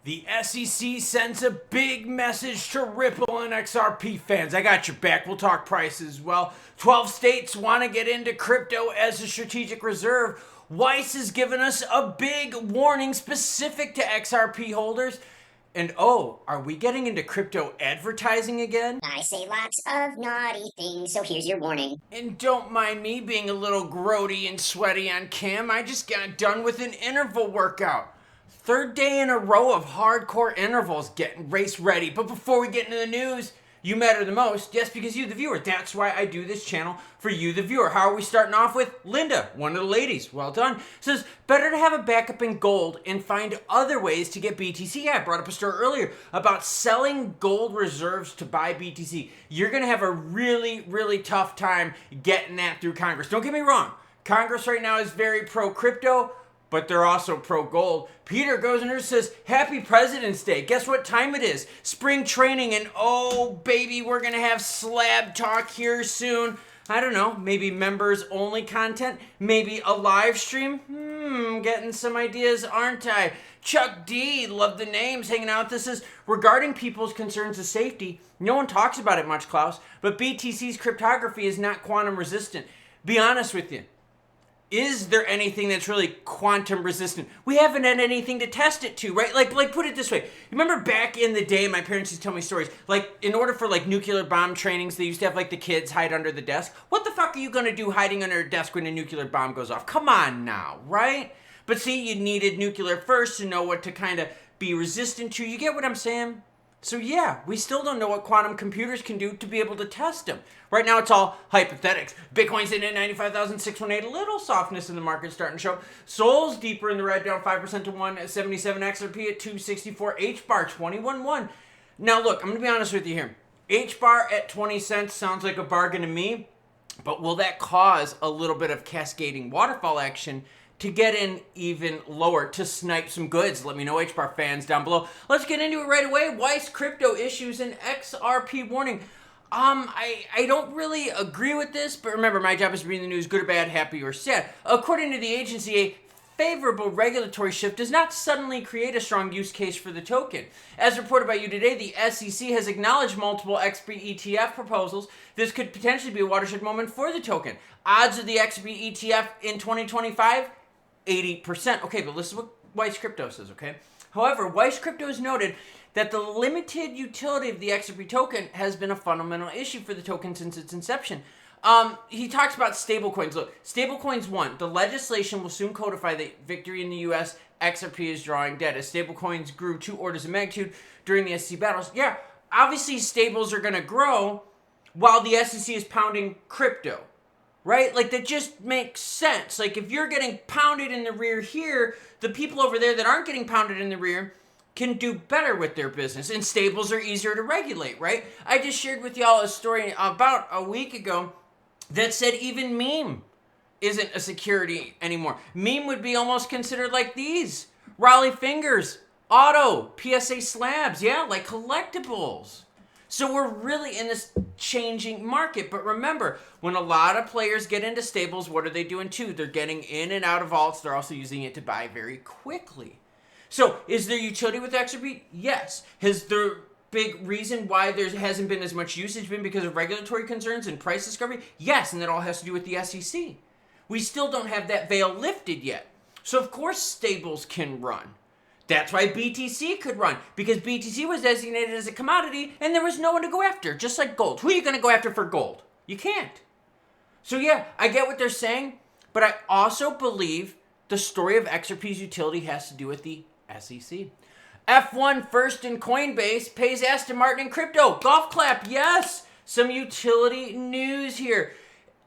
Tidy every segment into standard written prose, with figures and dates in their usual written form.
The SEC sends a big message to Ripple and XRP fans. I got your back. We'll talk prices as well. 12 states want to get into crypto as a strategic reserve. Weiss has given us a big warning specific to XRP holders. And oh, are we getting into crypto advertising again? I say lots of naughty things, so here's your warning. And don't mind me being a little grody and sweaty on cam. I just got done with an interval workout. Third day in a row of hardcore intervals, getting race ready. But before we get into the news, you matter the most. Yes, because you, the viewer. That's why I do this channel, for you, the viewer. How are we starting off with? Linda, one of the ladies. Well done. Says, better to have a backup in gold and find other ways to get BTC. Yeah, I brought up a story earlier about selling gold reserves to buy BTC. You're going to have a really, really tough time getting that through Congress. Don't get me wrong. Congress right now is very pro-crypto, but they're also pro-gold. Peter goes in there and says, Happy President's Day. Guess what time it is? Spring training, and oh, baby, we're going to have slab talk here soon. I don't know, maybe members-only content? Maybe a live stream? Getting some ideas, aren't I? Chuck D, love the names, hanging out. This is regarding people's concerns of safety. No one talks about it much, Klaus, but BTC's cryptography is not quantum resistant. Be honest with you. Is there anything that's really quantum resistant? We haven't had anything to test it to, right? Like put it this way. Remember back in the day, my parents used to tell me stories. Like, in order for, like, nuclear bomb trainings, they used to have, like, the kids hide under the desk. What the fuck are you going to do hiding under a desk when a nuclear bomb goes off? Come on now, right? But see, you needed nuclear first to know what to kind of be resistant to. You get what I'm saying? So yeah, we still don't know what quantum computers can do to be able to test them. Right now it's all hypothetics. Bitcoin's in at 95,618, a little softness in the market starting to show. Sol's deeper in the red, down 5% to 177. XRP at 264. HBAR 21.1. Now look, I'm going to be honest with you here. HBAR at 20 cents sounds like a bargain to me, but will that cause a little bit of cascading waterfall action to get in even lower, to snipe some goods? Let me know, HBAR fans down below. Let's get into it right away. Weiss crypto issues and XRP warning. I don't really agree with this, but remember, my job is to bring the news, good or bad, happy or sad. According to the agency, a favorable regulatory shift does not suddenly create a strong use case for the token. As reported by you today, the SEC has acknowledged multiple XRP ETF proposals. This could potentially be a watershed moment for the token. Odds of the XRP ETF in 2025? 80%. Okay, but listen to what Weiss Crypto says, okay? However, Weiss Crypto has noted that the limited utility of the XRP token has been a fundamental issue for the token since its inception. He talks about stablecoins. Look, stablecoins won. The legislation will soon codify the victory in the U.S. XRP is drawing dead as stablecoins grew 2 orders of magnitude during the SEC battles. Yeah, obviously stables are going to grow while the SEC is pounding crypto. Right? Like, that just makes sense. Like, if you're getting pounded in the rear here, the people over there that aren't getting pounded in the rear can do better with their business. And stables are easier to regulate, right? I just shared with y'all a story about a week ago that said even meme isn't a security anymore. Meme would be almost considered like these. Raleigh fingers, auto, PSA slabs, yeah, like collectibles. So we're really in this changing market. But remember, when a lot of players get into stables, what are they doing too? They're getting in and out of vaults. They're also using it to buy very quickly. So is there utility with XRP? Yes. Has the big reason why there hasn't been as much usage been because of regulatory concerns and price discovery? Yes, and that all has to do with the SEC. We still don't have that veil lifted yet. So of course stables can run. That's why BTC could run, because BTC was designated as a commodity and there was no one to go after, just like gold. Who are you going to go after for gold? You can't. So yeah, I get what they're saying, but I also believe the story of XRP's utility has to do with the SEC. F1 first in Coinbase pays Aston Martin in crypto. Golf clap, yes! Some utility news here.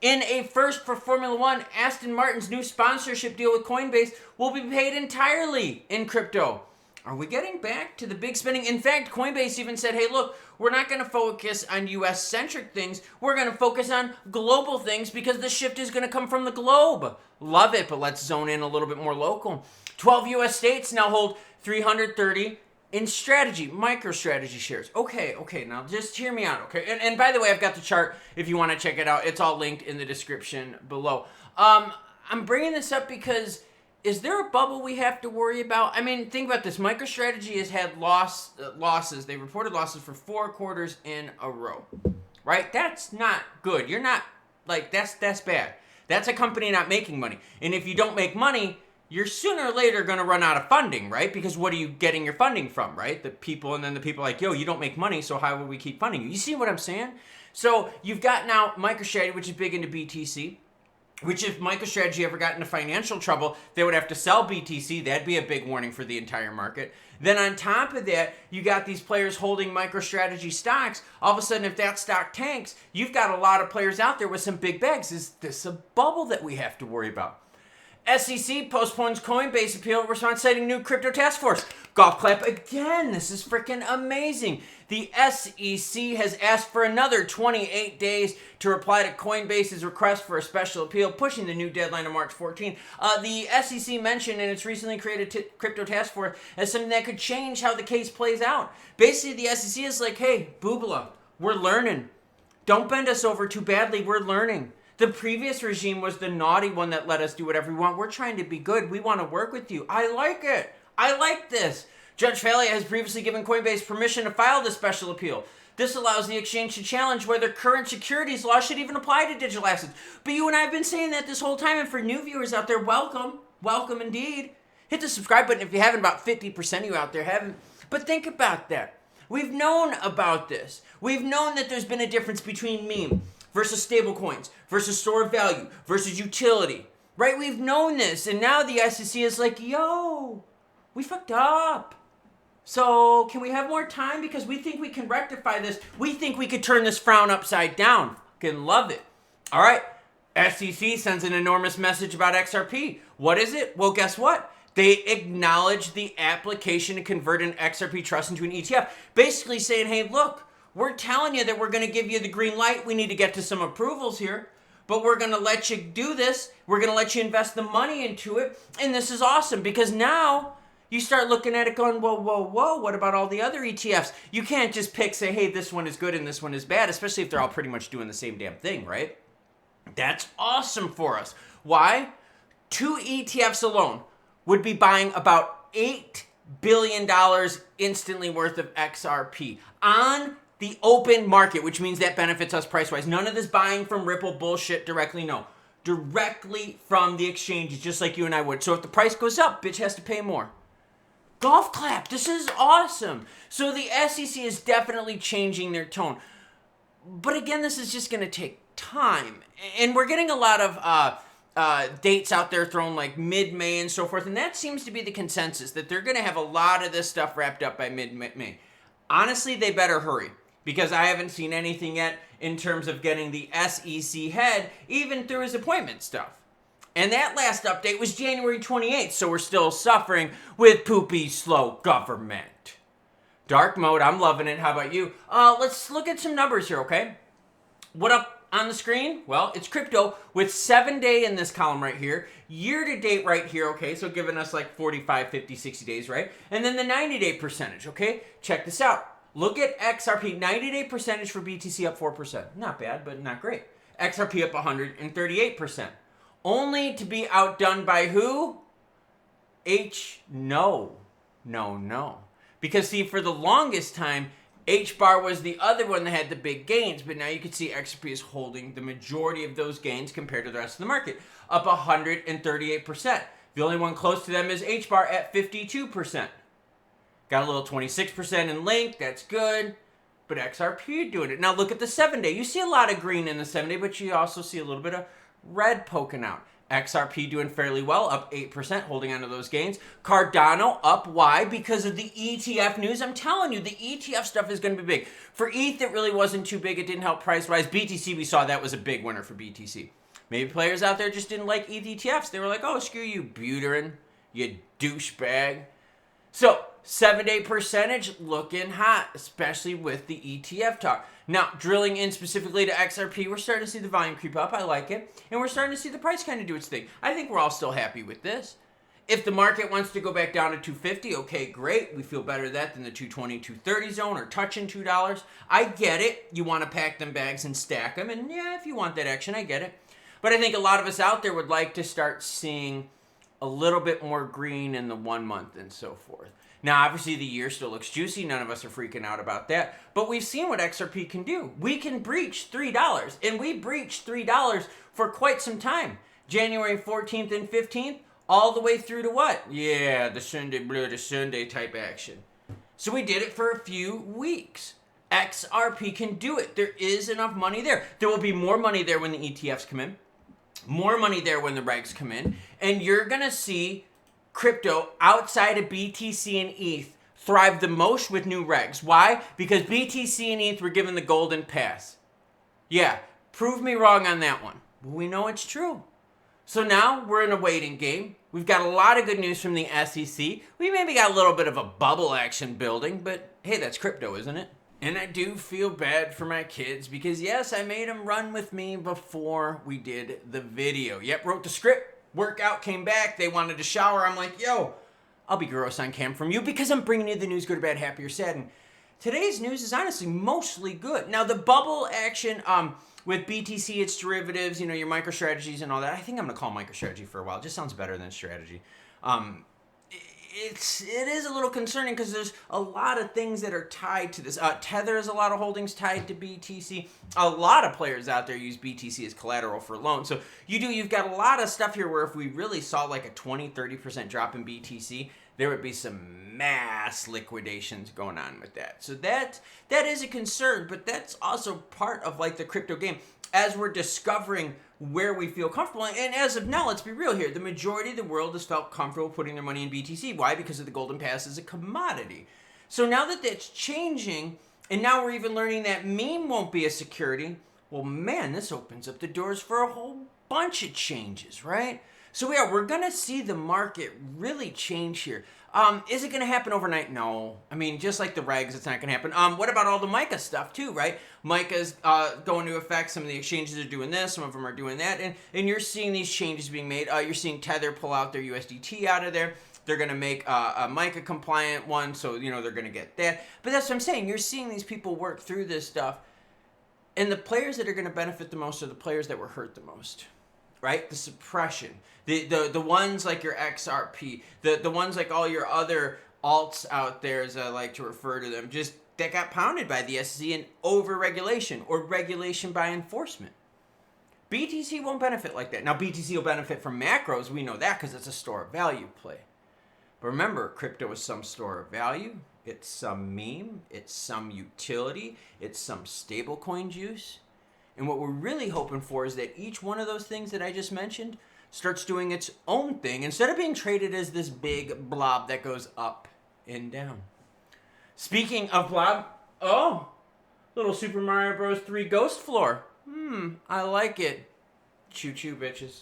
In a first for Formula One, Aston Martin's new sponsorship deal with Coinbase will be paid entirely in crypto. Are we getting back to the big spending? In fact, Coinbase even said, hey, look, we're not going to focus on US-centric things. We're going to focus on global things because the shift is going to come from the globe. Love it, but let's zone in a little bit more local. 12 US states now hold 330 in strategy, MicroStrategy shares. Okay, now just hear me out, okay? And by the way, I've got the chart if you want to check it out. It's all linked in the description below. I'm bringing this up because is there a bubble we have to worry about? I mean, think about this. MicroStrategy has had losses. They reported losses for 4 quarters in a row, right? That's not good. You're not, like, that's bad. That's a company not making money. And if you don't make money, you're sooner or later going to run out of funding, right? Because what are you getting your funding from, right? The people, and then the people are like, yo, you don't make money, so how will we keep funding you? You see what I'm saying? So you've got now MicroStrategy, which is big into BTC, which if MicroStrategy ever got into financial trouble, they would have to sell BTC. That'd be a big warning for the entire market. Then on top of that, you got these players holding MicroStrategy stocks. All of a sudden, if that stock tanks, you've got a lot of players out there with some big bags. Is this a bubble that we have to worry about? SEC postpones Coinbase appeal in response citing new crypto task force. Golf clap again. This is freaking amazing. The SEC has asked for another 28 days to reply to Coinbase's request for a special appeal, pushing the new deadline to March 14. The SEC mentioned in its recently created crypto task force as something that could change how the case plays out. Basically, the SEC is like, hey, boobala, we're learning. Don't bend us over too badly. We're learning. The previous regime was the naughty one that let us do whatever we want. We're trying to be good. We want to work with you. I like it. I like this. Judge Falia has previously given Coinbase permission to file the special appeal. This allows the exchange to challenge whether current securities law should even apply to digital assets. But you and I have been saying that this whole time, and for new viewers out there, welcome. Welcome indeed. Hit the subscribe button if you haven't. About 50% of you out there haven't. But think about that. We've known about this. We've known that there's been a difference between meme versus stable coins, versus store of value, versus utility, right? We've known this, and now the SEC is like, yo, we fucked up. So can we have more time? Because we think we can rectify this. We think we could turn this frown upside down. Fucking love it. All right, SEC sends an enormous message about XRP. What is it? Well, guess what? They acknowledge the application to convert an XRP trust into an ETF, basically saying, hey, look, we're telling you that we're going to give you the green light. We need to get to some approvals here, but we're going to let you do this. We're going to let you invest the money into it. And this is awesome because now you start looking at it going, whoa, whoa, whoa, what about all the other ETFs? You can't just pick, say, hey, this one is good and this one is bad, especially if they're all pretty much doing the same damn thing, right? That's awesome for us. Why? 2 ETFs alone would be buying about $8 billion instantly worth of XRP on the open market, which means that benefits us price-wise. None of this buying from Ripple bullshit directly, no. Directly from the exchanges, just like you and I would. So if the price goes up, bitch has to pay more. Golf clap. This is awesome. So the SEC is definitely changing their tone. But again, this is just going to take time. And we're getting a lot of dates out there thrown like mid-May and so forth. And that seems to be the consensus, that they're going to have a lot of this stuff wrapped up by mid-May. Honestly, they better hurry, because I haven't seen anything yet in terms of getting the SEC head even through his appointment stuff. And that last update was January 28th, so we're still suffering with poopy, slow government. Dark mode, I'm loving it. How about you? Let's look at some numbers here, okay? What up on the screen? Well, it's crypto with 7-day in this column right here, year-to-date right here, okay? So giving us like 45, 50, 60 days, right? And then the 90-day percentage, okay? Check this out. Look at XRP, 90-day percentage for BTC up 4%. Not bad, but not great. XRP up 138%. Only to be outdone by who? No. Because see, for the longest time, H-bar was the other one that had the big gains, but now you can see XRP is holding the majority of those gains compared to the rest of the market, up 138%. The only one close to them is H-bar at 52%. Got a little 26% in Link, that's good, but XRP doing it. Now look at the 7-day. You see a lot of green in the 7-day, but you also see a little bit of red poking out. XRP doing fairly well, up 8%, holding on to those gains. Cardano up, why? Because of the ETF news. I'm telling you, the ETF stuff is going to be big. For ETH, it really wasn't too big. It didn't help price-wise. BTC, we saw that was a big winner for BTC. Maybe players out there just didn't like ETH ETFs. They were like, oh, screw you, Buterin, you douchebag. So, 7-day percentage looking hot, especially with the ETF talk. Now, drilling in specifically to XRP, we're starting to see the volume creep up. I like it. And we're starting to see the price kind of do its thing. I think we're all still happy with this. If the market wants to go back down to 250, okay, great. We feel better that than the 220, 230 zone or touching $2. I get it. You want to pack them bags and stack them. And yeah, if you want that action, I get it. But I think a lot of us out there would like to start seeing a little bit more green in the 1 month and so forth. Now, obviously, the year still looks juicy. None of us are freaking out about that. But we've seen what XRP can do. We can breach $3. And we breached $3 for quite some time. January 14th and 15th, all the way through to what? Yeah, the Sunday blue to Sunday type action. So we did it for a few weeks. XRP can do it. There is enough money there. There will be more money there when the ETFs come in. More money there when the regs come in. And you're going to see crypto outside of BTC and ETH thrive the most with new regs. Why? Because BTC and ETH were given the golden pass. Yeah, prove me wrong on that one. But we know it's true. So now we're in a waiting game. We've got a lot of good news from the SEC. We maybe got a little bit of a bubble action building, but hey, that's crypto, isn't it? And I do feel bad for my kids because yes, I made them run with me before we did the video. Yep, wrote the script, workout, came back, they wanted to shower. I'm like, yo, I'll be gross on cam from you because I'm bringing you the news, good or bad, happy or sad. And today's news is honestly mostly good. Now the bubble action, with BTC, its derivatives, you know, your MicroStrategies and all that. I think I'm going to call MicroStrategy for a while. It just sounds better than strategy. It is a little concerning because there's a lot of things that are tied to this. Tether has a lot of holdings tied to BTC. A lot of players out there use BTC as collateral for loans. So you've got a lot of stuff here where if we really saw like a 20-30% drop in BTC, there would be some mass liquidations going on with that. So that is a concern, but that's also part of like the crypto game as we're discovering where we feel comfortable. And as of now, let's be real here. The majority of the world has felt comfortable putting their money in BTC. Why? Because of the golden pass as a commodity. So now that that's changing, and now we're even learning that meme won't be a security, well, man, this opens up the doors for a whole bunch of changes, right? So yeah, we're going to see the market really change here. Is it going to happen overnight? No. I mean, just like the regs, it's not going to happen. What about all the MiCA stuff too, right? MiCA's going to affect. Some of the exchanges are doing this. Some of them are doing that. And you're seeing these changes being made. You're seeing Tether pull out their USDT out of there. They're going to make a MiCA compliant one. So, you know, they're going to get that. But that's what I'm saying. You're seeing these people work through this stuff. And the players that are going to benefit the most are the players that were hurt the most. Right? The suppression. The ones like your XRP, the ones like all your other alts out there, as I like to refer to them, just that got pounded by the SEC in over-regulation or regulation by enforcement. BTC won't benefit like that. Now, BTC will benefit from macros. We know that because it's a store of value play. But remember, crypto is some store of value. It's some meme. It's some utility. It's some stablecoin juice. And what we're really hoping for is that each one of those things that I just mentioned starts doing its own thing instead of being traded as this big blob that goes up and down. Speaking of blob, oh, little Super Mario Bros. 3 ghost floor. I like it. Choo-choo, bitches.